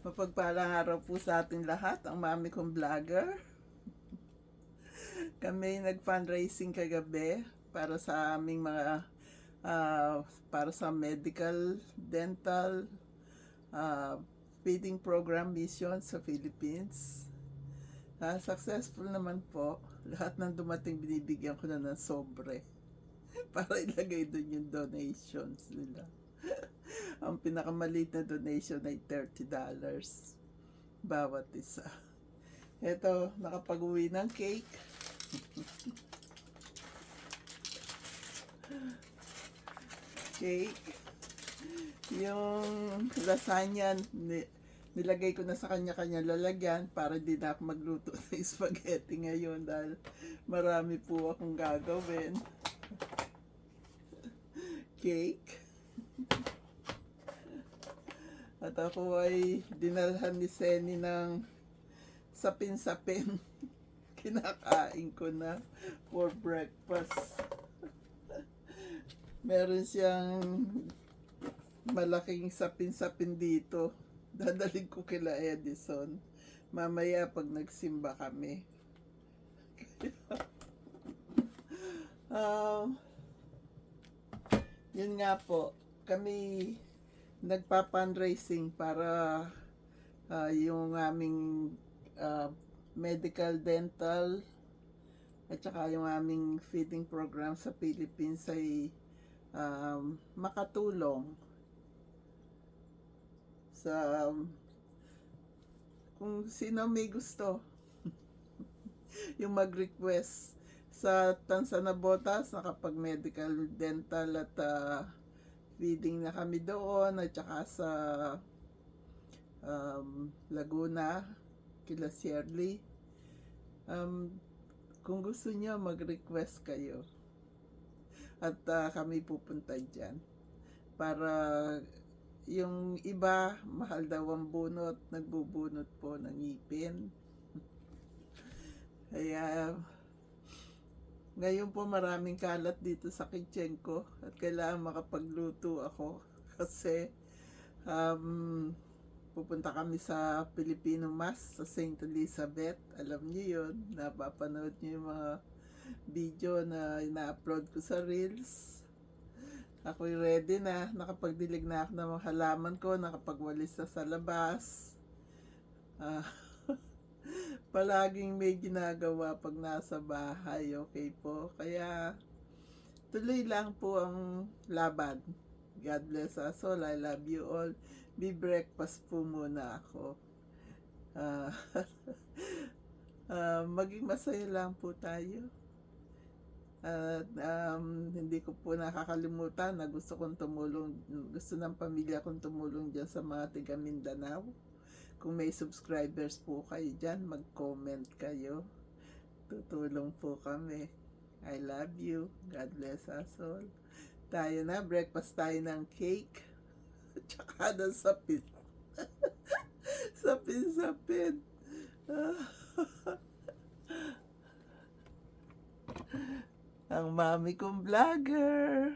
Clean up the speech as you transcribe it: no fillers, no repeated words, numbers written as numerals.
Mapagpalang araw po sa ating lahat, ang mami kong vlogger. Kami nag-fundraising kagabi para sa aming mga para sa medical, dental, feeding program mission sa Philippines. Successful naman po. Lahat ng dumating binibigyan ko na ng sobre para ilagay doon yung donations nila. Ang pinakamaliit na donation ay $30 bawat isa. Ito, nakapag-uwi ng cake. Cake. Yung lasagna, nilagay ko na sa kanya-kanya lalagyan para di na ako magluto ng spaghetti ngayon dahil marami po akong gagawin. Cake. At ako ay dinalhan ni Seni ng sapin-sapin. Kinakain ko na for breakfast. Meron siyang malaking sapin-sapin dito. Dadalhin ko kila Edison. Mamaya pag nagsimba kami. Yun nga po. Kami nagpa-fundraising para yung aming medical, dental at saka yung aming feeding program sa Philippines ay makatulong sa kung sino may gusto yung mag-request sa Tansa na Botas, nakapag medical, dental at feeding na kami doon at saka sa Laguna kila Shirley. Kung gusto niyo mag-request kayo at kami pupunta dyan para yung iba mahal daw ang bunot, nagbubunot po ng ngipin. Kaya ngayon po maraming kalat dito sa kitchen ko at kailangan makapagluto ako kasi pupunta kami sa Filipino Mass sa St. Elizabeth. Alam niyo yun, napapanood niyo yung mga video na ina-upload ko sa Reels. Ako'y ready na, nakapagdilig na ako ng mga halaman ko, nakapagwalis na sa labas. Palaging may ginagawa pag nasa bahay, okay po. Kaya tuloy lang po ang laban. God bless us all. I love you all. Be breakfast po muna ako. Maging masaya lang po tayo. At hindi ko po nakakalimutan na gusto kong tumulong, gusto ng pamilya kong tumulong dyan sa mga tiga Mindanao. Kung may subscribers po kayo dyan, mag-comment kayo. Tutulong po kami. I love you. God bless us all. Tayo na, breakfast tayo ng cake. Tsaka ng sapin. Sapin-sapin. Ang mami kong vlogger.